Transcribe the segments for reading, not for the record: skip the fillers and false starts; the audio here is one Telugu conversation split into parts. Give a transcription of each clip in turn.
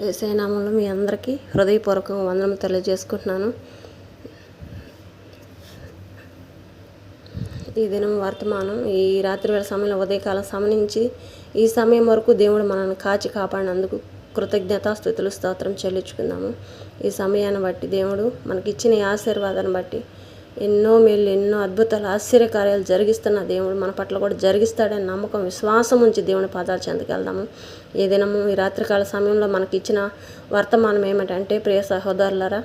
యేసయ్య నామములో మీ అందరికీ హృదయపూర్వకంగా వందనం తెలియజేసుకుంటున్నాను. ఈ దినం వర్తమానం ఈ రాత్రి వేళ సమయంలో ఉదయకాలం సమయం నుంచి ఈ సమయం వరకు దేవుడు మనల్ని కాచి కాపాడినందుకు కృతజ్ఞతాస్తుతులు స్తోత్రం చెల్లించుకుందాము. ఈ సమయాన్ని బట్టి దేవుడు మనకిచ్చిన ఈ ఆశీర్వాదాన్ని బట్టి ఎన్నో మేళ్ళు, ఎన్నో అద్భుతాలు, ఆశ్చర్యకార్యాలు జరిగిస్తున్న దేవుడు మన పట్ల కూడా జరిగిస్తాడని నమ్మకం, విశ్వాసం ఉంచి దేవుని పాదాల చెంతకు వెళ్దాము. ఈ దినము ఈ రాత్రికాల సమయంలో మనకి ఇచ్చిన వర్తమానం ఏమిటంటే, ప్రియ సహోదరులారా,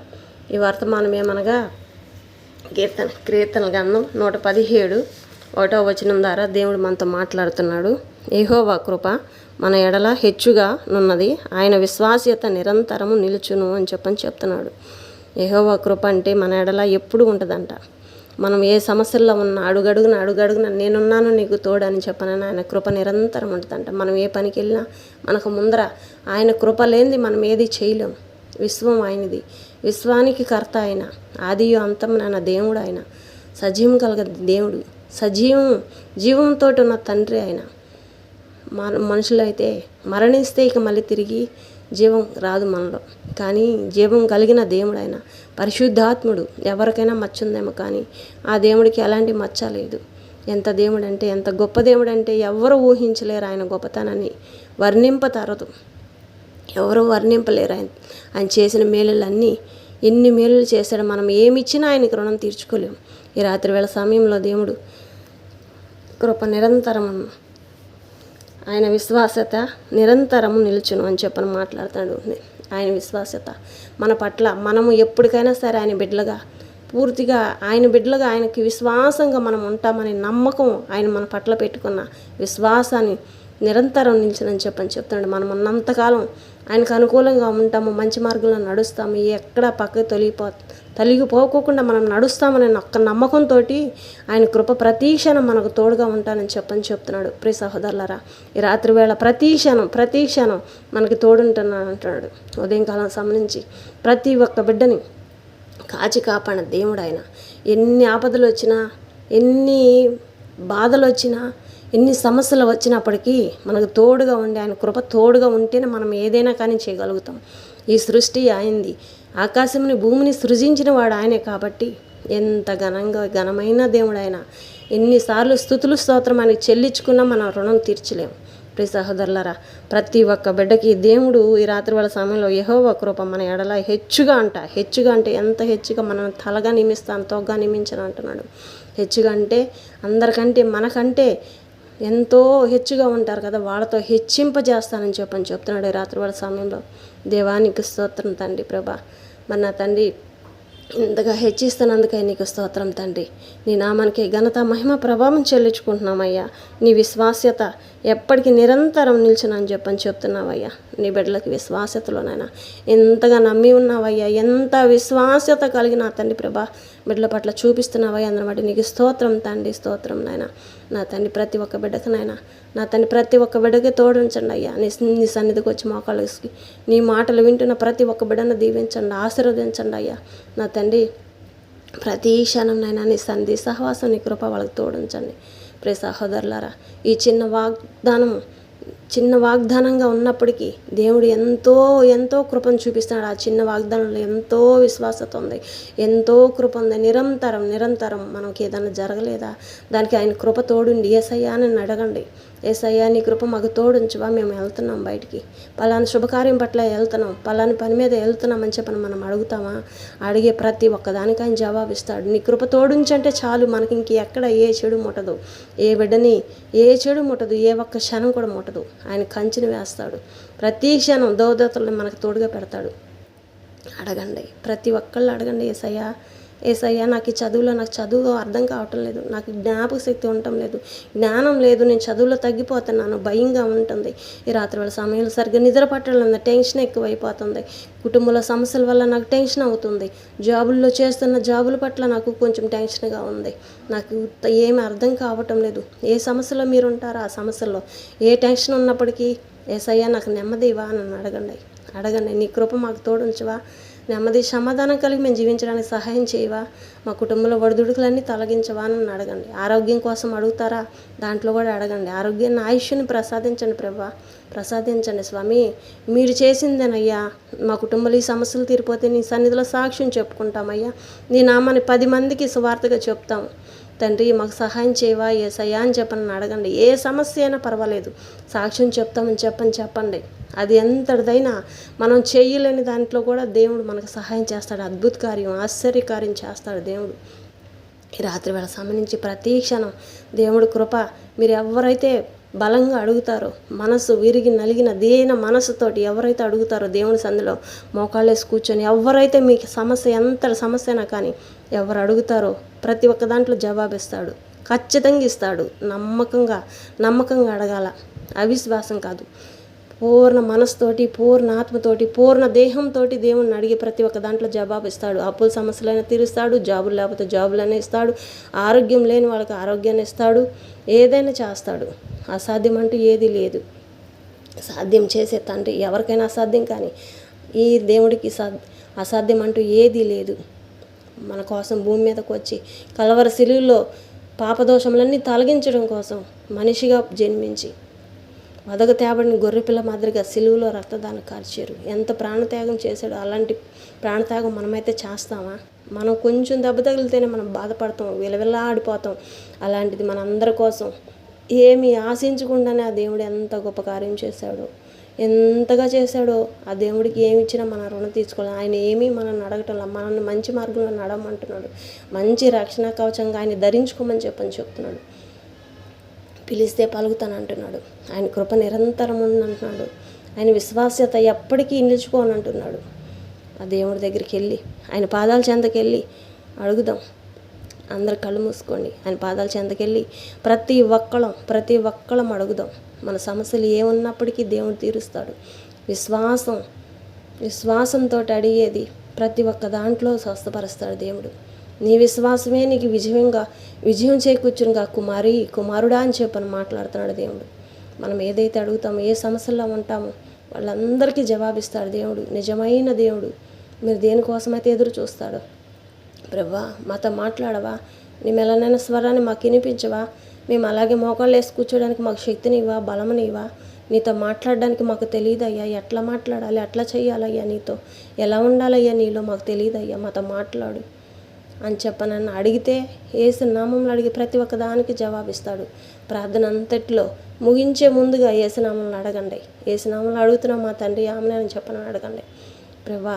ఈ వర్తమానం ఏమనగా కీర్తన గ్రంథం 117 వచనం ద్వారా దేవుడు మనతో మాట్లాడుతున్నాడు. యెహోవా కృప మన ఎడల హెచ్చుగా నున్నది, ఆయన విశ్వాస్యత నిరంతరము నిలుచును అని చెప్తున్నాడు. యెహోవా కృప అంటే మన ఎడల ఎప్పుడు ఉంటుందంట. మనం ఏ సమస్యల్లో ఉన్నా అడుగడుగున నేనున్నాను నీకు తోడని చెప్పనని ఆయన కృప నిరంతరం ఉంటుందంట. మనం ఏ పనికి వెళ్ళినా మనకు ముందర ఆయన కృప లేనిది మనం ఏది చేయలేం. విశ్వం ఆయనది, విశ్వానికి కర్త ఆయన, ఆదియో అంతమునైన దేవుడు ఆయన, సజీవం కలగ దేవుడు, జీవంతో ఉన్న తండ్రి ఆయన. మనుషులైతే మరణిస్తే ఇక మళ్ళీ తిరిగి జీవం రాదు మనలో, కానీ జీవం కలిగిన దేవుడు ఆయన, పరిశుద్ధాత్ముడు. ఎవరికైనా మచ్చ ఉందేమో కానీ ఆ దేవుడికి ఎలాంటి మచ్చ లేదు. ఎంత దేవుడు అంటే, ఎంత గొప్ప దేవుడు అంటే ఎవరు ఊహించలేరు ఆయన గొప్పతనాన్ని, వర్ణింపతరదు, ఎవరు వర్ణింపలేరు. ఆయన చేసిన మేలులన్నీ ఎన్ని మేలులు చేశాడు. మనం ఏమి ఇచ్చినా ఆయనకి రుణం తీర్చుకోలేము. ఈ రాత్రి వేళ సమయంలో దేవుడు కృప నిరంతరం, ఆయన విశ్వాసత నిరంతరము నిలుచును అని మాట్లాడతాడు. ఆయన విశ్వాసత మన పట్ల, మనము ఎప్పటికైనా సరే ఆయన బిడ్డలుగా, పూర్తిగా ఆయన బిడ్డలుగా, ఆయనకి విశ్వాసంగా మనం ఉంటామనే నమ్మకం, ఆయన మన పట్ల పెట్టుకున్న విశ్వాసాన్ని నిరంతరం నిలిచినని చెప్తాడు. మనం ఉన్నంతకాలం ఆయనకు అనుకూలంగా ఉంటాము, మంచి మార్గంలో నడుస్తాము, ఎక్కడ పక్కకు తొలగిపోకుండా మనం నడుస్తామనే ఒక్క నమ్మకంతో ఆయన కృప ప్రతి క్షణం మనకు తోడుగా ఉంటానని చెప్తున్నాడు. ప్రియ సహోదరులారా, ఈ రాత్రి వేళ ప్రతి క్షణం మనకి తోడుంటున్నాను అంటున్నాడు. ఉదయంకాలం సంబంధించి ప్రతి ఒక్క బిడ్డని కాచి కాపాడిన దేవుడు ఆయన. ఎన్ని ఆపదలు వచ్చినా, ఎన్ని బాధలు వచ్చినా, ఎన్ని సమస్యలు వచ్చినప్పటికీ మనకు తోడుగా ఉండి, ఆయన కృప తోడుగా ఉంటేనే మనం ఏదైనా కానీ చేయగలుగుతాం. ఈ సృష్టి ఆయనది, ఆకాశంని భూమిని సృజించిన వాడు ఆయనే. కాబట్టి ఎంత ఘనమైన దేవుడు ఆయన. ఎన్నిసార్లు స్తుతులు స్తోత్రం ఆయనకి చెల్లించుకున్నా మనం రుణం తీర్చలేము. ప్రియ సహోదరులారా, ప్రతి ఒక్క బిడ్డకి దేవుడు ఈ రాత్రి వేళ సమయంలో యెహోవా కృప మన ఎడల హెచ్చుగా అంటే ఎంత హెచ్చుగా, మనం తలగా నియమిస్తాను తోగ్గా నియమించను అంటున్నాడు. హెచ్చుగా అంటే అందరికంటే, మనకంటే ఎంతో హెచ్చుగా ఉంటారు కదా, వాళ్ళతో హెచ్చింపజేస్తానని చెప్తున్నాడు ఈ రాత్రి వేళ సమయంలో. దేవానికి స్తోత్రం తండ్రి. ప్రభా, మరి నా తండ్రి ఇంతగా హెచ్చిస్తున్నందుకే నీకు స్తోత్రం తండ్రి. నీ నామానికి ఘనత, మహిమ, ప్రభావం చెల్లించుకుంటున్నామయ్యా. నీ విశ్వాస్యత ఎప్పటికీ నిరంతరం నిల్చునని చెప్తున్నావయ్యా. నీ బిడ్డలకి విశ్వాస్యతలోనైనా ఎంతగా నమ్మి ఉన్నావయ్యా, ఎంత విశ్వాస్యత కలిగిన తండ్రి ప్రభా బిడ్డల పట్ల చూపిస్తున్నావయ్యా. అందరి బట్టి నీకు స్తోత్రం తండ్రి, స్తోత్రం నాయన. నా తండ్రి ప్రతి ఒక్క బిడ్డకు నాయన, నా తండ్రి ప్రతి ఒక్క బిడ్డకి తోడించండి అయ్యా. నీ సన్నిధికి వచ్చి మోకాళ్ళకి నీ మాటలు వింటున్న ప్రతి ఒక్క బిడ్డను దీవించండి, ఆశీర్వదించండి అయ్యా. నా తండ్రి ప్రతి క్షణం నైనా నీ సన్నిధి సహవాసం, నీ కృప వాళ్ళకి తోడించండి. ప్రియ సహోదరులారా, ఈ చిన్న వాగ్దానంగా ఉన్నప్పటికీ దేవుడు ఎంతో కృపను చూపిస్తున్నాడు. ఆ చిన్న వాగ్దానంలో ఎంతో విశ్వాసత ఉంది, ఎంతో కృప ఉంది. నిరంతరం మనకి ఏదైనా జరగలేదా, దానికి ఆయన కృప తోడుండి యేసయ్యా అని అడగండి. యేసయ్యా నీ కృప మాకు తోడుంచువా, మేము వెళ్తున్నాం బయటికి, పలానా శుభకార్యం పట్ల వెళ్తున్నాం, పలానా పని మీద వెళ్తున్నామని మనం అడుగుతామా? అడిగే ప్రతి ఒక్కదానికి ఆయన జవాబిస్తాడు. నీ కృప తోడుంచంటే చాలు, మనకి ఇంక ఎక్కడ ఏ చెడు ముట్టదు, ఏ బిడ్డని ఏ చెడు ముట్టదు, ఏ ఒక్క క్షణం కూడా ముట్టదు. ఆయన కంచెని వేస్తాడు. ప్రతి క్షణం దోదతల్ని మనకు తోడుగా పెడతాడు. అడగండి, ప్రతి ఒక్కళ్ళు అడగండి. ఏసయ్యా నాకు చదువు అర్థం కావటం లేదు, నాకు జ్ఞాపక శక్తి ఉండటం లేదు, జ్ఞానం లేదు, నేను చదువులో తగ్గిపోతున్నాను, భయంగా ఉంటుంది. ఈ రాత్రి వేళ సమయంలో సరిగ్గా నిద్ర పట్టడం, టెన్షన్ ఎక్కువైపోతుంది, కుటుంబంలో సమస్యల వల్ల నాకు టెన్షన్ అవుతుంది, చేస్తున్న జాబుల పట్ల నాకు కొంచెం టెన్షన్గా ఉంది, నాకు ఏమి అర్థం కావటం లేదు. ఏ సమస్యలో మీరు ఉంటారో ఆ సమస్యల్లో, ఏ టెన్షన్ ఉన్నప్పటికీ యేసయ్యా నాకు నెమ్మది ఇవ్వా అని అడగండి. నీ కృప మాకు తోడుంచవా, నెమ్మది సమాధానం కలిగి మేము జీవించడానికి సహాయం చేయవా, మా కుటుంబంలో ఒడిదుడుకులన్నీ తొలగించవా అని అడగండి. ఆరోగ్యం కోసం అడుగుతారా, దాంట్లో కూడా అడగండి. ఆరోగ్యాన్ని ఆయుష్ని ప్రసాదించండి ప్రభా, ప్రసాదించండి స్వామి. మీరు చేసిందేనయ్యా, మా కుటుంబంలో ఈ సమస్యలు తీరిపోతే నీ సన్నిధిలో సాక్ష్యం చెప్పుకుంటామయ్యా, నీ నామాన్ని 10 మందికి సువార్తగా చెప్తాము తండ్రి. మాకు సహాయం చేయవా యేసయ్యా అని అడగండి. ఏ సమస్య అయినా పర్వాలేదు, సాక్ష్యం చెప్తామని చెప్పండి. అది ఎంతటిదైనా మనం చేయలేని దాంట్లో కూడా దేవుడు మనకు సహాయం చేస్తాడు. అద్భుత కార్యం, ఆశ్చర్యకార్యం చేస్తాడు దేవుడు. ఈ రాత్రి వేళ సంబంధించి ప్రతి క్షణం దేవుడు కృప, మీరు ఎవరైతే బలంగా అడుగుతారో, మనసు విరిగి నలిగిన దీన మనసుతోటి ఎవరైతే అడుగుతారో దేవుని సందులో మోకాళ్ళేసి కూర్చొని, ఎవరైతే మీకు సమస్య ఎంత సమస్య అయినా కానీ ఎవరు అడుగుతారో ప్రతి ఒక్క దాంట్లో జవాబిస్తాడు, ఖచ్చితంగా ఇస్తాడు. నమ్మకంగా అడగాల, అవిశ్వాసం కాదు. పూర్ణ మనసుతోటి, పూర్ణ ఆత్మతోటి, పూర్ణ దేహంతో దేవుణ్ణి అడిగి ప్రతి ఒక్క దాంట్లో జవాబు ఇస్తాడు. అప్పుల సమస్యలైనా తీరుస్తాడు, జాబులు లేకపోతే జాబులనే ఇస్తాడు, ఆరోగ్యం లేని వాళ్ళకి ఆరోగ్యాన్ని ఇస్తాడు, ఏదైనా చేస్తాడు. అసాధ్యం అంటూ ఏది లేదు. సాధ్యం చేసే తండ్రి, ఎవరికైనా అసాధ్యం, కానీ ఈ దేవుడికి అసాధ్యం అంటూ ఏదీ లేదు. మన కోసం భూమి మీదకు వచ్చి కలవరి శిలువలో పాపదోషములన్నీ తొలగించడం కోసం మనిషిగా జన్మించి వదగ తేబడిన గొర్రెపిల్ల మాదిరిగా సిలువలో రక్తదానం కార్చారు. ఎంత ప్రాణత్యాగం చేశాడు. అలాంటి ప్రాణత్యాగం మనమైతే చేస్తామా? మనం కొంచెం దెబ్బ తగిలితేనే మనం బాధపడతాం, విలవిల్లా ఆడిపోతాం. అలాంటిది మనందరి కోసం ఏమీ ఆశించకుండానే ఆ దేవుడు ఎంత గొప్ప కార్యం చేశాడో, ఎంతగా చేశాడో. ఆ దేవుడికి ఏమి ఇచ్చినా మన రుణం తీసుకోవాలి. ఆయన ఏమీ మనల్ని అడగటంలా, మనల్ని మంచి మార్గంలో నడవమంటున్నాడు. మంచి రక్షణ కవచంగా ఆయన ధరించుకోమని చెప్తున్నాడు. పిలిస్తే పలుకుతాను అంటున్నాడు. ఆయన కృప నిరంతరం ఉందంటున్నాడు. ఆయన విశ్వాస్యత ఎప్పటికీ నిలుచుకోని అంటున్నాడు. ఆ దేవుడి దగ్గరికి వెళ్ళి, ఆయన పాదాల చెంతకి వెళ్ళి అడుగుదాం. అందరు కళ్ళు మూసుకోండి. ఆయన పాదాల చెంతకెళ్ళి ప్రతి ఒక్కళ్ళం అడుగుదాం. మన సమస్యలు ఏమున్నప్పటికీ దేవుడు తీరుస్తాడు. విశ్వాసంతో అడిగేది ప్రతి ఒక్క దాంట్లో స్వస్థపరుస్తాడు దేవుడు. నీ విశ్వాసమే నీకు విజయం చేకూర్చునుగా కుమారుడా అని చెప్పని మాట్లాడుతున్నాడు దేవుడు. మనం ఏదైతే అడుగుతామో, ఏ సమస్యల్లో ఉంటామో వాళ్ళందరికీ జవాబిస్తాడు దేవుడు. నిజమైన దేవుడు. మీరు దేనికోసమైతే ఎదురు చూస్తాడో, ప్రభా మాతో మాట్లాడవా, నీ మెల్లనైన స్వరాన్ని మాకు వినిపించవా, మేము అలాగే మోకాళ్ళు వేసి కూర్చోడానికి మాకు శక్తినివ్వా, బలమునివ్వా, నీతో మాట్లాడడానికి మాకు తెలియదయ్యా, ఎట్లా మాట్లాడాలి, ఎట్లా చేయాలయ్యా, నీతో ఎలా ఉండాలయ్యా, నీలో మాకు తెలియదయ్యా, మాతో మాట్లాడు అని నన్ను అడిగితే యేసు నామంలో అడిగి ప్రతి ఒక్క దానికి జవాబిస్తాడు. ప్రార్థన అంతట్లో ముగించే ముందుగా యేసు నామంలో అడగండి. యేసు నామంలో అడుగుతున్నాం మా తండ్రి ఆమె అని అడగండి. ప్రభా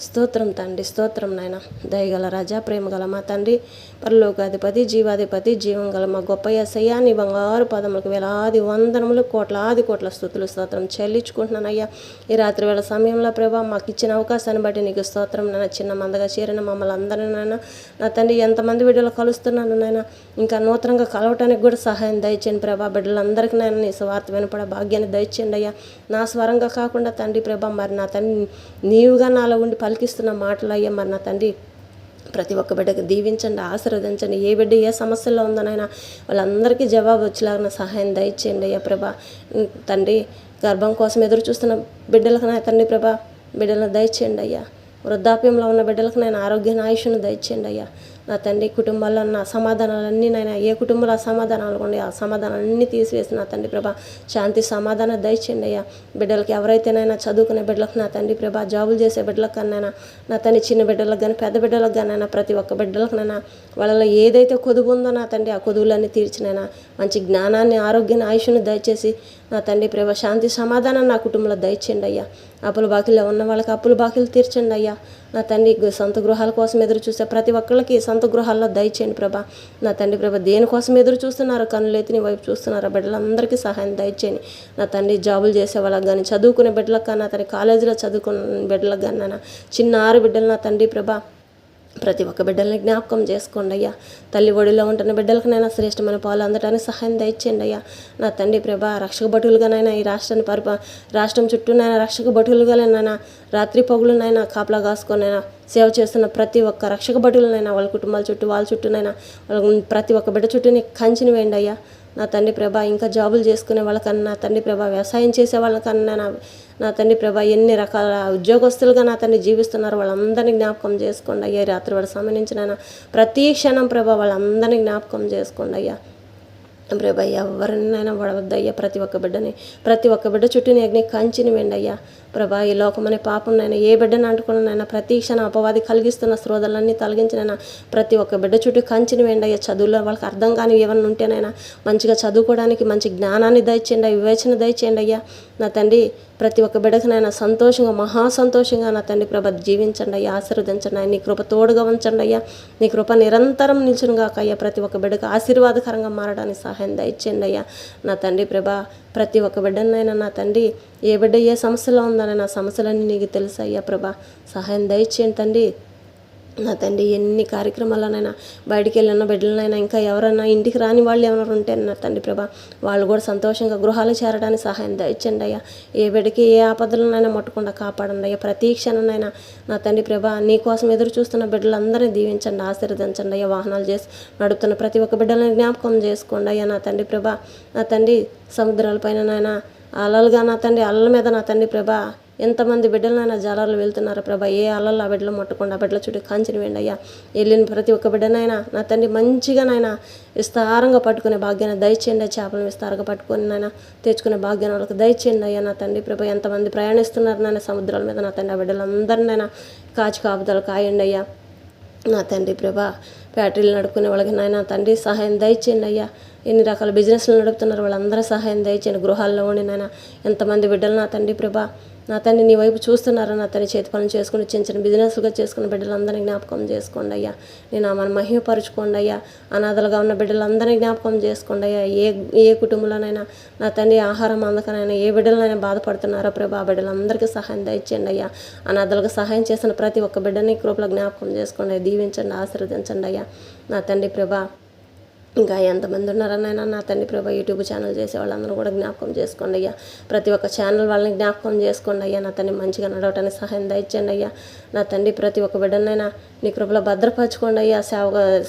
స్తోత్రం తండ్రి, స్తోత్రం నాయన. దయగల రాజా, ప్రేమగల మా తండ్రి, పరలోకాధిపతి, జీవాధిపతి, జీవం గల మా గొప్ప యేసయ్యా, నీ బంగారు పదములకు వేలాది వందనములు, కోట్ల స్తుతులు స్తోత్రం చెల్లించుకుంటున్నానయ్యా. ఈ రాత్రి వేళ సమయంలో ప్రభా మాకు ఇచ్చిన అవకాశాన్ని బట్టి నీకు స్తోత్రం నాయన. చిన్న మందగా చేరిన మమ్మల్ని అందరినీ నాయన, నా తండ్రి ఎంతమంది బిడ్డలు కలుస్తున్నాను నాయన, ఇంకా నూతనంగా కలవటానికి కూడా సహాయం దయచేయండి ప్రభా. బిడ్డలందరికీ నాయన నీ స్వార్థ వినపడ భాగ్యాన్ని దయచేయండి అయ్యా. నా స్వరంగా కాకుండా తండ్రి ప్రభా, మరి నా తండ్రి నీవుగా నాలో ఉండి పలికిస్తున్న మాటలు అయ్యా, మరి నా తండ్రి ప్రతి ఒక్క బిడ్డకి దీవించండి, ఆశీర్వదించండి. ఏ బిడ్డ ఏ సమస్యలో ఉందనైనా వాళ్ళందరికీ జవాబు వచ్చేలాగా సహాయం దయచేయండి అయ్యా ప్రభా. తండ్రి గర్భం కోసం ఎదురు చూస్తున్న బిడ్డలకు నా తండ్రి ప్రభా బిడ్డలను దయచేయండి అయ్యా. వృద్ధాప్యంలో ఉన్న బిడ్డలకు నేను ఆరోగ్యాన్ని ఆయుష్ను దయచేయండి అయ్యా. నా తండ్రి కుటుంబాల్లో ఉన్న సమాధానాలన్నీ నాయన, ఏ కుటుంబంలో అసమాధానాలు ఉండే ఆ సమాధానాలన్నీ తీసివేసి నా తండ్రి ప్రభా శాంతి సమాధానం దయచేయండి అయ్యా. బిడ్డలకి ఎవరైతేనైనా చదువుకునే బిడ్డలకు నా తండ్రి ప్రభా, జాబులు చేసే బిడ్డలకు కన్నా నా తండ్రి చిన్న బిడ్డలకు కానీ పెద్ద బిడ్డలకు కానీ ప్రతి ఒక్క బిడ్డలకు నైనా వాళ్ళలో ఏదైతే కొదువు ఉందో నా తండ్రి ఆ కొదువులన్నీ తీర్చినైనా మంచి జ్ఞానాన్ని, ఆరోగ్యాన్ని, ఆయుష్ను దయచేసి నా తండ్రి ప్రభా శాంతి సమాధానం నా కుటుంబంలో దయచేయండి అయ్యా. అప్పుల బాకీలో ఉన్న వాళ్ళకి అప్పుల బాకీలు తీర్చండి అయ్యా. నా తండ్రి సొంత గృహాల కోసం ఎదురు చూసే ప్రతి ఒక్కళ్ళకి సొంత గృహాల్లో దయచేయండి ప్రభా. నా తండ్రి ప్రభా దేనికోసం ఎదురు చూస్తున్నారో, కన్నులెత్తి నీ వైపు చూస్తున్నారో బిడ్డలందరికీ సహాయం దయచేయండి. నా తండ్రి జాబులు చేసే వాళ్ళకి కానీ, చదువుకునే బిడ్డలకు కానీ, నా తండ్రి కాలేజీలో చదువుకునే బిడ్డలకు కానీ, నా చిన్న 6 బిడ్డలు నా తండ్రి ప్రభా ప్రతి ఒక్క బిడ్డల్ని జ్ఞాపకం చేసుకోండి అయ్యా. తల్లి ఒడిలో ఉంటున్న బిడ్డలకు నైనా శ్రేష్టమైన పాలు అందటానికి సహాయం దయచేయండి అయ్యా. నా తండ్రి ప్రభా రక్షక భటులుగానైనా ఈ రాష్ట్రాన్ని రాష్ట్రం చుట్టూనైనా రక్షక భటులుగానైనా రాత్రి పగులునైనా కాపలా కాసుకొనైనా సేవ చేస్తున్న ప్రతి ఒక్క రక్షక భటులనైనా వాళ్ళ కుటుంబాల చుట్టూ, వాళ్ళ చుట్టూనైనా ప్రతి ఒక్క బిడ్డ చుట్టూని కంచిని వేయండి అయ్యా. నా తండ్రి ప్రభా ఇంకా జాబులు చేసుకునే వాళ్ళకన్నా, నా తండ్రి ప్రభా వ్యవసాయం చేసే వాళ్ళకన్నా, నా తండ్రి ప్రభా ఎన్ని రకాల ఉద్యోగస్తులుగా నా తండ్రి జీవిస్తున్నారు వాళ్ళందరినీ జ్ఞాపకం చేసుకోండి అయ్యా. రాత్రి వాడు సంబంధించిన ప్రతి క్షణం ప్రభా వాళ్ళందరినీ జ్ఞాపకం చేసుకోండి అయ్యా. ప్రభా ఎవరినైనా పడవద్దయ్యా. ప్రతి ఒక్క బిడ్డ చుట్టూ నీ అగ్ని కంచిని వెండయ్యా. ప్రభా ఈ లోకమనే పాపం నైనా ఏ బిడ్డను అంటుకున్నైనా ప్రతి క్షణం అపవాది కలిగిస్తున్న శ్రోధలన్నీ తొలగించినైనా ప్రతి ఒక్క బిడ్డ చుట్టూ కంచిని వెండయ్యా. చదువులో వాళ్ళకి అర్థం కాని ఏమన్నా ఉంటేనైనా మంచిగా చదువుకోవడానికి మంచి జ్ఞానాన్ని దయచేయండి, వివేచన దయచేయండి అయ్యా. నా తండ్రి ప్రతి ఒక్క బిడ్డకునైనా సంతోషంగా మహాసంతోషంగా నా తండ్రి ప్రభ జీవించండి అయ్యా. ఆశీర్వదించండి అయ్యా. నీ కృప తోడుగా ఉంచండి అయ్యా. నీ కృప నిరంతరం నిల్చును గాక అయ్యా. ప్రతి ఒక్క బిడ్డకు ఆశీర్వాదకరంగా మారడానికి సహాయం దయచేయండి అయ్యా. నా తండ్రి ప్రభ ప్రతి ఒక్క బిడ్డనైనా నా తండ్రి ఏ బిడ్డ ఏ సమస్యలో ఉందని నా సమస్యలన్నీ నీకు తెలుసు అయ్యా. ప్రభ సహాయం దయచేయండి తండ్రి. నా తండ్రి ఎన్ని కార్యక్రమాలనైనా బయటికి వెళ్ళిన బిడ్డలనైనా ఇంకా ఎవరైనా ఇంటికి రాని వాళ్ళు ఎవరైనా ఉంటే నా తండ్రి ప్రభా వాళ్ళు కూడా సంతోషంగా గృహాలు చేరడానికి సహాయం దయచండి అయ్యా. ఏ బిడ్డకి ఏ ఆపదలనైనా ముట్టకుండా కాపాడండి అయ్యా. ప్రతి క్షణనైనా నా తండ్రి ప్రభా నీ కోసం ఎదురు చూస్తున్న బిడ్డలందరినీ దీవించండి, ఆశీర్వదించండి అయ్యా. వాహనాలు చేసి నడుపుతున్న ప్రతి ఒక్క బిడ్డలని జ్ఞాపకం చేసుకోండి అయ్యా. నా తండ్రి ప్రభా నా తండ్రి సముద్రాలపైన నాయన అలలుగా నా తండ్రి అలల మీద నా తండ్రి ప్రభా ఎంతమంది బిడ్డలనైనా జాలర్లు వెళ్తున్నారు ప్రభా. ఏ అలలు ఆ బిడ్డలు ముట్టకుండా ఆ బిడ్డల చుట్టూ కంచిని వెండి అయ్యా. వెళ్ళిన ప్రతి ఒక్క బిడ్డనైనా నా తండ్రి మంచిగా నాయన విస్తారంగా పట్టుకునే భాగ్యాన్ని దయచేయండి. చేపలను విస్తారంగా పట్టుకొని నాయన తెచ్చుకునే భాగ్యాన్ని వాళ్ళకి దయచేయండి అయ్యా. నా తండ్రి ప్రభా ఎంతమంది ప్రయాణిస్తున్నారు నాయన సముద్రాల మీద నా తండ్రి ఆ బిడ్డలందరినైనా కాచి కాపుదలు కాయండి అయ్యా. నా తండ్రి ప్రభా ఫ్యాక్టరీలు నడుపుకునే వాళ్ళకి నాయన తండ్రి సహాయం దయచేయండి అయ్యా. ఎన్ని రకాల బిజినెస్లు నడుపుతున్నారు వాళ్ళందరూ సహాయం దయచేయండి. గృహాల్లో ఉండి నాయన ఎంతమంది బిడ్డలు నా తండ్రి ప్రభా నా తండ్రి నీ వైపు చూస్తున్నారా. నా తండ్రి చేతి పనులు చేసుకుని చిన్న చిన్న బిజినెస్లుగా చేసుకున్న బిడ్డలందరినీ జ్ఞాపకం చేసుకోండి అయ్యా. నేను ఆమెను మహిమపరుచుకోండి అయ్యా. అనాథలుగా ఉన్న బిడ్డలందరినీ జ్ఞాపకం చేసుకోండి అయ్యా. ఏ కుటుంబంలోనైనా నా తండ్రి ఆహారం అందకనైనా ఏ బిడ్డలనైనా బాధపడుతున్నారో ప్రభా ఆ బిడ్డలందరికీ సహాయం దయచేయండి అయ్యా. అనాథలుగా సహాయం చేసిన ప్రతి ఒక్క బిడ్డని కృపలో జ్ఞాపకం చేసుకోండి, దీవించండి, ఆశీర్వదించండి అయ్యా. నా తండ్రి ప్రభా ఇంకా ఎంతమంది ఉన్నారనైనా నా తండ్రి ప్రభా యూట్యూబ్ ఛానల్ చేసే వాళ్ళందరూ కూడా జ్ఞాపకం చేసుకోండి అయ్యా. ప్రతి ఒక్క ఛానల్ వాళ్ళని జ్ఞాపకం చేసుకోండి అయ్యా. నా తండ్రి మంచిగా నడవటానికి సహాయం దయచేయండి అయ్యా. నా తండ్రి ప్రతి ఒక్క బిడ్డనైనా నీ కృపలో భద్రపరచుకోండి అయ్యా.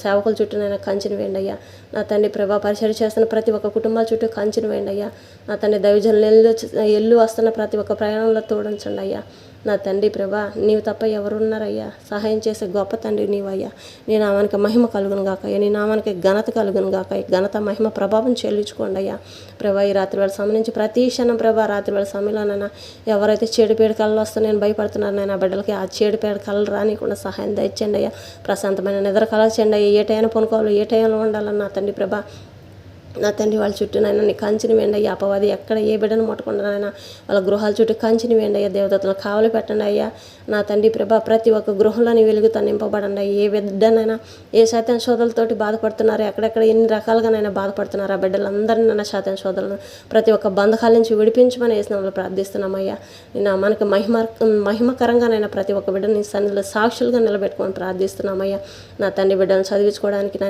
సేవకుల చుట్టూనైనా కంచిని వేయండి అయ్యా. నా తండ్రి ప్రభా పరిచయం చేస్తున్న ప్రతి ఒక్క కుటుంబాల చుట్టూ కంచిని వేయండి అయ్యా. నా తండ్రి దైవజనులు ఎల్లు వస్తున్న ప్రతి ఒక్క ప్రయాణంలో తోడించండి అయ్యా. నా తండ్రి ప్రభా నీవు తప్ప ఎవరున్నారయ్యా. సహాయం చేసే గొప్ప తండ్రి నీవయ్యా. నీ నామానికి మహిమ కలుగును గాక అయ్యా. నీ నామానికి ఘనత కలుగును గాక. ఘనత మహిమ ప్రభావం చెల్లించుకోండి అయ్యా. ప్రభా ఈ రాత్రి వేళ సంబంధించి ప్రతి క్షణం ప్రభా రాత్రి వేళ సమయంలోనైనా ఎవరైతే చెడుపేడు కళ్ళు వస్తే నేను భయపడుతున్నాను నేను ఆ బిడ్డలకి ఆ చెడుపేడు కళ్ళు రానికుండా సహాయం దయచేయండి అయ్యా. ప్రశాంతమైన నిద్ర కలగచేయండి అయ్యా. ఏ టైంలో కొనుక్కోవాలి ఏ టైంలో ఉండాలన్న నా తండ్రి ప్రభా నా తండ్రి వాళ్ళ చుట్టూనైనా నీ కంచిని వేయండి అయ్యా. అపవాది ఎక్కడ ఏ బిడ్డను ముట్టకుండానైనా వాళ్ళ గృహాల చుట్టూ కంచిని వేయండి అయ్యా. దేవదత్తులు కావలి పెట్టండి అయ్యా. నా తండ్రి ప్రభా ప్రతి ఒక్క గృహంలో నీ వెలుగుతో నింపబడండి అయ్యా. ఏ బిడ్డనైనా ఏ శాతం శోధలతోటి బాధపడుతున్నారు, ఎక్కడెక్కడ ఎన్ని రకాలుగానైనా బాధపడుతున్నారు ఆ బిడ్డలందరినైనా శాతం శోధలను ప్రతి ఒక్క బంధకాల నుంచి విడిపించమని వేసిన ప్రార్థిస్తున్నామయ్యా. నేను మనకి మహిమకరంగానైనా ప్రతి ఒక్క బిడ్డని నీ సన్నిధిలో సాక్షులుగా నిలబెట్టుకొని ప్రార్థిస్తున్నామయ్యా. నా తండ్రి బిడ్డను చదివించుకోవడానికి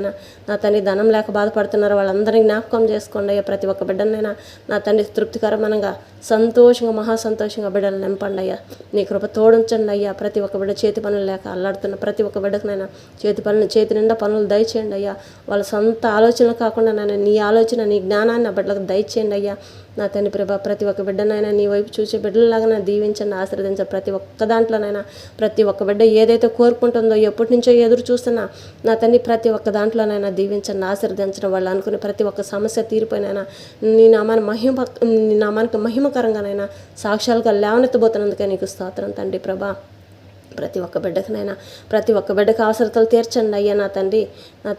నా తండ్రి ధనం లేక బాధపడుతున్నారు వాళ్ళందరినీ జ్ఞాపకం చేసుకోండి అయ్యా. ప్రతి ఒక్క బిడ్డనైనా నా తండ్రి తృప్తికరమనంగా సంతోషంగా మహాసంతోషంగా బిడ్డలు నింపండి అయ్యా. నీ కృప తోడించండి అయ్యా. ప్రతి ఒక్క బిడ్డ చేతి పనులు లేక అల్లాడుతున్న ప్రతి ఒక్క బిడ్డకునైనా చేతి నిండా పనులు దయచేయండి అయ్యా. వాళ్ళ సొంత ఆలోచనలు కాకుండా నన్ను నీ ఆలోచన నీ జ్ఞానాన్ని ఆ బిడ్డలకు దయచేయండి అయ్యా. నా తండ్రి ప్రభా ప్రతి ఒక్క బిడ్డనైనా నీ వైపు చూసే బిడ్డలలాగా దీవించండి, ఆశీర్వదించండి. ప్రతి ఒక్క దాంట్లోనైనా ప్రతి ఒక్క బిడ్డ ఏదైతే కోరుకుంటుందో ఎప్పటి నుంచో ఎదురు చూస్తున్నా నా తండ్రి ప్రతి ఒక్క దాంట్లోనైనా దీవించండి, ఆశీర్వదించడం. వాళ్ళు అనుకునే ప్రతి ఒక్క సమస్య తీరిపోయినైనా నీ నామానికి మహిమకరంగానైనా సాక్ష్యాలుగా లేవనెత్తబోతున్నందుకే నీకు స్తోత్రం తండ్రి ప్రభా. ప్రతి ఒక్క బిడ్డకు అవసరతలు తీర్చండి అయ్యా. నా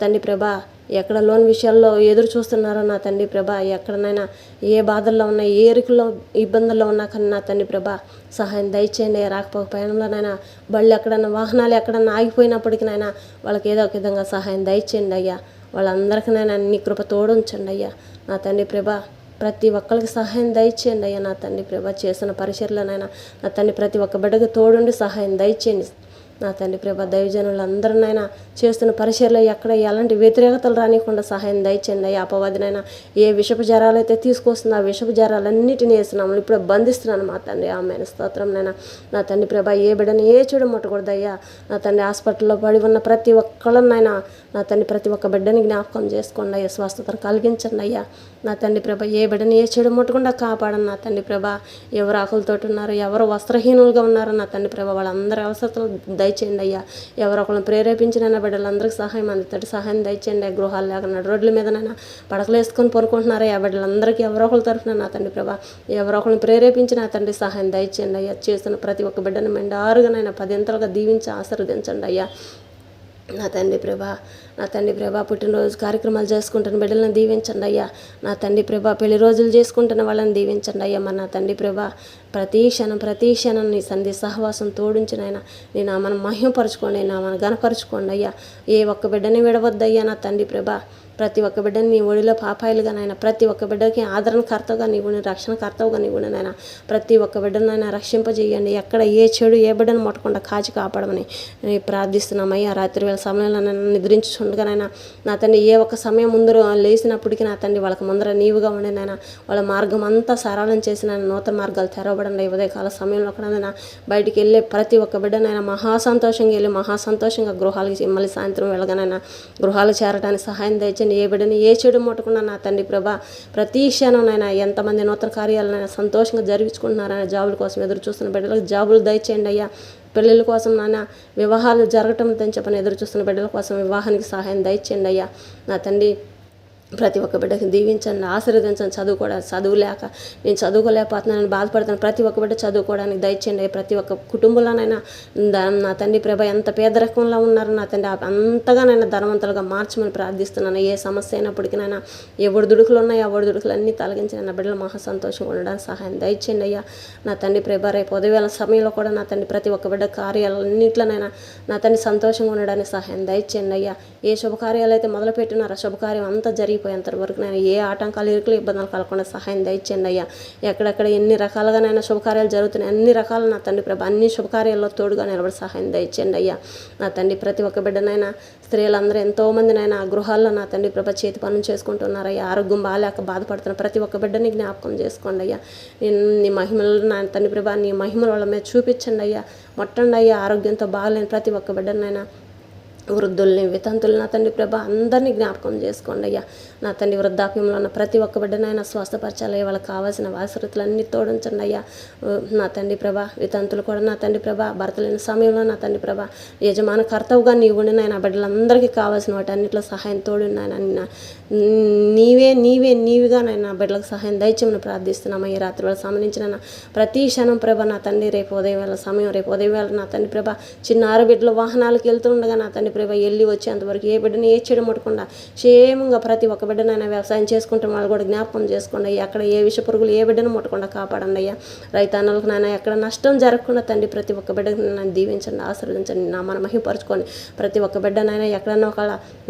తండ్రి ప్రభా ఎక్కడ లోన్ విషయాల్లో ఎదురు చూస్తున్నారో నా తండ్రి ప్రభా ఎక్కడనైనా ఏ బాధల్లో ఉన్నా ఏ ఇరుకుల్లో ఇబ్బందుల్లో ఉన్నా కానీ నా తండ్రి ప్రభా సహాయం దయచేయండి. రాకపోక ప్రయాణంలోనైనా బళ్ళు ఎక్కడన్నా వాహనాలు ఎక్కడన్నా ఆగిపోయినప్పటికీనైనా వాళ్ళకి ఏదో ఒక విధంగా సహాయం దయచేయండి అయ్యా. వాళ్ళందరికీనైనా నీ కృప తోడుంచండి అయ్యా. నా తండ్రి ప్రభా ప్రతి ఒక్కరికి సహాయం దయచేయండి అయ్యా. నా తండ్రి ప్రభా చేసిన పరిచర్లోనైనా నా తండ్రి ప్రతి ఒక్క బిడ్డకు తోడుండి సహాయం దయచేయండి. నా తండ్రి ప్రభా దైవజనులందరినైనా చేస్తున్న పరిచర్లో ఎక్కడ ఎలాంటి వ్యతిరేకతలు రానికుండా సహాయం దయచేయండి అయ్యా. అపవాదినైనా ఏ విషపు జ్వరాలు అయితే తీసుకొస్తుందో ఆ విషపు జ్వరాలన్నిటినీ వేస్తున్నాము ఇప్పుడు బంధిస్తున్నాను మా తండ్రి. ఆమెను స్తోత్రం నైనా. నా తండ్రి ప్రభా ఏ బిడ్డని ఏ చెడు ముట్టకూడదు అయ్యా. నా తండ్రి హాస్పిటల్లో పడి ఉన్న ప్రతి ఒక్కళ్ళనైనా నా తండ్రి ప్రతి ఒక్క బిడ్డని జ్ఞాపకం చేసుకోండి అయ్యా. స్వస్థతను కలిగించండి అయ్యా. నా తండ్రి ప్రభ ఏ బిడ్డని ఏ చెడు ముట్టకుండా కాపాడండి నా తండ్రి ప్రభ. ఎవరు ఆకులతోటి ఉన్నారు, ఎవరు వస్త్రహీనులుగా ఉన్నారో నా తండ్రి ప్రభ వాళ్ళందరి అవసరతలు దయచేయండి అయ్యా. ఎవరు ఒకళ్ళని ప్రేరేపించిన బిడ్డలందరికీ సహాయం అందుతటి సహాయం దయచేయండి. గృహాలు లేకుండా రోడ్ల మీదనైనా పడకలు వేసుకొని పనుకుంటున్నారా ఆ బిడ్డలందరికీ ఎవరో ఒకరు తరఫున నా తండ్రి ప్రభ ఎవరో ఒకరిని ప్రేరేపించిన నా తండ్రి సహాయం దయచేయండి అయ్యా. చేస్తున్న ప్రతి ఒక్క బిడ్డని మెండారుగానైనా 10 ఇంతలుగా దీవించి ఆశీర్వదించండి అయ్యా. నా తండ్రి ప్రభా పుట్టినరోజు కార్యక్రమాలు చేసుకుంటున్న బిడ్డలను దీవించండి అయ్యా. నా తండ్రి ప్రభా పెళ్లి రోజులు చేసుకుంటున్న వాళ్ళని దీవించండి అయ్యా. మరి నా తండ్రి ప్రభా ప్రతి క్షణం నీ సంధి సహవాసం తోడించినైనా నీ నామను మహిమపరచుకోండి, నామను గణపరచుకోండి అయ్యా. ఏ ఒక్క బిడ్డని విడవద్దయ్యా నా తండ్రి ప్రభా. ప్రతి ఒక్క బిడ్డని నీ ఒడిలో పాపాయిలుగా నాయన, ప్రతి ఒక్క బిడ్డకి ఆదరణకర్తగా నీవుని, రక్షణకర్తవుగా నీవుని నాయన. ప్రతి ఒక్క బిడ్డనైనా రక్షింపజేయండి. ఎక్కడ ఏ చెడు ఏ బిడ్డను ముట్టకుండా కాచి కాపాడమని ప్రార్థిస్తున్నామయ్యా. రాత్రి వేళ సమయంలో నన్ను నిద్రించుండగానైనా నా తండ్రి ఏ ఒక్క సమయం ముందర లేచినప్పటికీ నా తండ్రి వాళ్ళకి ముందర నీవుగా ఉండినైనా వాళ్ళ మార్గం అంతా సరళం చేసిన నూతన మార్గాలు తెరవబడండి. ఉదయకాల సమయంలో కూడా బయటికి వెళ్ళే ప్రతి ఒక్క బిడ్డనైనా మహాసంతోషంగా వెళ్ళి మహాసంతోషంగా గృహాలకి మళ్ళీ సాయంత్రం వెళ్ళగానైనా గృహాలు చేరడానికి సహాయం దయచేయండి. ఏ బిడ్డని ఏ చెడు ముట్టకుండా నా తండ్రి ప్రభా ప్రతి క్షణంనైనా ఎంతమంది నూతన కార్యాలనైనా సంతోషంగా జరిపించుకుంటున్నారని జాబుల కోసం ఎదురు చూస్తున్న బిడ్డలకు జాబులు దయచేయండి అయ్యా. పెళ్ళిళ్ళ కోసం నాన్న వివాహాలు జరగటం అని చెప్పని ఎదురు చూస్తున్న బిడ్డల కోసం వివాహానికి సహాయం దయచేయండి అయ్యా. నా తండ్రి ప్రతి ఒక్క బిడ్డకి దీవించండి, ఆశీర్వదించండి. చదువు లేక నేను చదువుకోలేకపోతున్నానని బాధపడుతాను ప్రతి ఒక్క బిడ్డ చదువుకోవడానికి దయచేయండి. ప్రతి ఒక్క కుటుంబంలోనైనా నా తండ్రి ప్రభ ఎంత పేదరికంలో ఉన్నారు నా తండ్రి అంతగానైనా ధనవంతులుగా మార్చమని ప్రార్థిస్తున్నాను. ఏ సమస్య అయినప్పటికీనైనా ఏ ఒడిదుడుకులు ఉన్నాయో ఆ ఒడిదుడుకులు అన్నీ తొలగించి నా బిడ్డలు మహా సంతోషంగా ఉండడానికి సహాయం దయచేయండి అయ్యా. నా తండ్రి ప్రభ రేపు ఉదయవేళ సమయంలో కూడా నా తండ్రి ప్రతి ఒక్క బిడ్డ కార్యాలన్నింటిలోనైనా నా తండ్రి సంతోషంగా ఉండడానికి సహాయం దయచేయండి అయ్యా. ఏ శుభకార్యాలు అయితే మొదలుపెట్టినారో శుభకార్యం అంతా జరిగిపోయేంత వరకు నేను ఏ ఆటంకాలు ఇరుకులు ఇబ్బందులు కలగకుండా సహాయం దయచేయండి అయ్యా. ఎక్కడెక్కడ ఎన్ని రకాలుగానైనా శుభకార్యాలు జరుగుతున్నాయి అన్ని రకాలు నా తండ్రి ప్రభ అన్ని శుభకార్యాల్లో తోడుగా నిలబడి సహాయం దయచేయండి అయ్యా. నా తండ్రి ప్రతి ఒక్క బిడ్డనైనా స్త్రీలందరూ ఎంతోమందినైనా ఆ గృహాల్లో నా తండ్రి ప్రభ చేతి పనులు చేసుకుంటున్నారయ్యా. ఆరోగ్యం బాగాలేక బాధపడుతున్న ప్రతి ఒక్క బిడ్డని జ్ఞాపకం చేసుకోండి అయ్యా. నీ మహిమలు నా తండ్రి ప్రభ నీ మహిమల వాళ్ళ మీద చూపించండి అయ్యా. మొట్టండి అయ్యా. ఆరోగ్యంతో బాగలేని ప్రతి ఒక్క బిడ్డనైనా వృద్ధుల్ని వితంతులు నా తండ్రి ప్రభ అందరినీ జ్ఞాపకం చేసుకోండి అయ్యా. నా తండ్రి వృద్ధాప్యంలో ఉన్న ప్రతి ఒక్క బిడ్డనైనా స్వస్థపరచాలయ్యా. వాళ్ళకి కావాల్సిన అవసరతలన్నీ తోడించండి అయ్యా. నా తండ్రి ప్రభ వితంతులు కూడా నా తండ్రి ప్రభ భర్త లేని సమయంలో నా తండ్రి ప్రభ యజమాన కర్తవుగా నీవు ఉండినాయన బిడ్డలందరికీ కావాల్సిన వాటి అన్నింటిలో సహాయం తోడున్నాయన నీవిగా నైనా బిడ్డలకు సహాయం దయచేయమని ప్రార్థిస్తున్నాము. ఈ రాత్రి వేళ సంబంధించిన ప్రతి క్షణం ప్రభ నా తండ్రి రేపు ఉదయం వేళ నా తండ్రి ప్రభ చిన్నారు బిడ్డలు వాహనాలకు వెళ్తుండగా నా తండ్రి ప్రభ వెళ్ళి వచ్చేంతవరకు ఏ బిడ్డని ఏ చెడు ముట్టకుండా క్షేమంగా ప్రతి ఒక్క బిడ్డనైనా వ్యవసాయం చేసుకుంటున్న వాళ్ళు కూడా జ్ఞాపకం చేసుకోండి అయ్యా. అక్కడ ఏ విష పురుగులు ఏ బిడ్డను ముట్టకుండా కాపాడండి అయ్యా. రైతన్నలకు నాయన ఎక్కడ నష్టం జరగకుండా తండ్రి ప్రతి ఒక్క బిడ్డకు నన్ను దీవించండి, ఆశీర్వదించండి, నా మన మహిమపరచుకోండి. ప్రతి ఒక్క బిడ్డనైనా ఎక్కడన్నా ఒక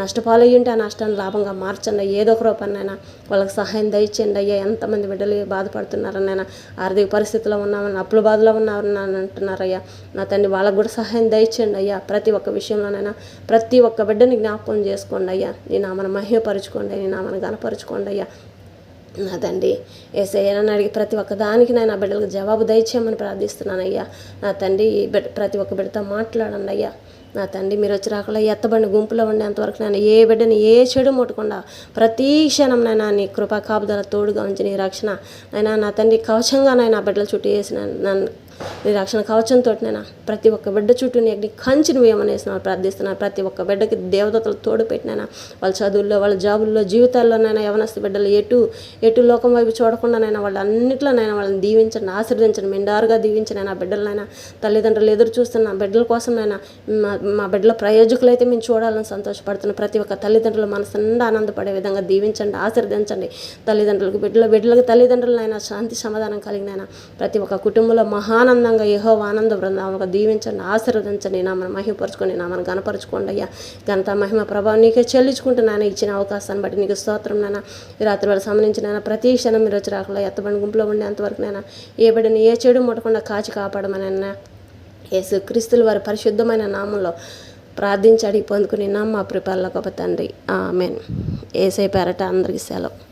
నష్టపాలయ్యి ఉంటే ఆ నష్టాన్ని లాభంగా మార్చండి. ఏదో ఒక రూపాన్నైనా వాళ్ళకి సహాయం దయచేయండి అయ్యా. ఎంతమంది బిడ్డలు బాధపడుతున్నారనైనా ఆర్థిక పరిస్థితిలో ఉన్నామని అప్పుల బాధలో ఉన్నారని అంటున్నారయ్యా. నా తండ్రి వాళ్ళకు కూడా సహాయం దయచేయండి అయ్యా. ప్రతి ఒక్క విషయంలోనైనా ప్రతి ఒక్క బిడ్డని జ్ఞాపకం చేసుకోండి అయ్యా. నీ నామను మహిమపరచుకోండి, నీ నామను గణపరచుకోండి అయ్యా. నా తండ్రి ఏసయ్యనని అడిగి ప్రతి ఒక్క దానికి నా బిడ్డలకు జవాబు దయచేయమని ప్రార్థిస్తున్నాను అయ్యా. నా తండ్రి ప్రతి ఒక్క బిడ్డతో మాట్లాడండి అయ్యా. నా తండ్రి మీరు వచ్చి రాకుండా ఎత్తబడిన గుంపులో ఉండేంతవరకు నేను ఏ బిడ్డని ఏ చెడు ముట్టకుండా ప్రతి క్షణం నైనా నీ కృపా కాపుదల తోడుగా ఉంచి నీ రక్షణ అయినా నా తండ్రి కవచంగా నా బిడ్డల చుట్టూ వేసిన నన్ను నీ రక్షణ కవచంతో నేను ప్రతి ఒక్క బిడ్డ చుట్టూ నీ కంచి నువ్వేమనేసినావు ప్రార్థిస్తున్నాను. ప్రతి ఒక్క బిడ్డకి దేవదతలు తోడు పెట్టినైనా వాళ్ళ చదువుల్లో వాళ్ళ జాబుల్లో జీవితాల్లోనైనా యవనస్తు బిడ్డలు ఎటు లోకం వైపు చూడకుండానైనా వాళ్ళ అన్నింటిలోనైనా వాళ్ళని దీవించండి, ఆశీర్వదించండి, మెండారుగా దీవించండి. నా బిడ్డలనైనా తల్లిదండ్రులు ఎదురు చూస్తున్న బిడ్డల కోసమైనా మా బిడ్డల ప్రయోజకులైతే మేము చూడాలని సంతోషపడుతున్న ప్రతి ఒక్క తల్లిదండ్రులు మనసు నిండా ఆనందపడే విధంగా దీవించండి, ఆశీర్వదించండి. తల్లిదండ్రులకు బిడ్డలకు తల్లిదండ్రులైనా శాంతి సమాధానం కలిగినైనా ప్రతి ఒక్క కుటుంబంలో మహానందంగా యెహోవా ఆనంద బృందాలుగా దీవించండి, ఆశీర్వదించండి. నా మన మహిమపరచుకోండి, నా మన గణపరచుకోండి అయ్యా. ఘనత మహిమ ప్రభావం నీకే చెల్లించుకుంటున్నాను. ఇచ్చిన అవకాశాన్ని బట్టి నీకు స్తోత్రం నాన్న. ఈ రాత్రి వేళ సంబంధించిన ప్రతి క్షణం మీరు వచ్చి రాకుండా ఎత్తబడిన గుంపులో ఉండేంతవరకు నైనా ఏ బిడ్డని ఏ చెడు ముట్టకుండా కాచి కాపాడమని యేసుక్రీస్తుల వారి పరిశుద్ధమైన నామంలో ప్రార్థించి అడిగి పొందుకుని మా ప్రిపల్ల గొప్ప తండ్రి ఆమేన్. యేసయ్య పేరట అందరికీ సెలవు.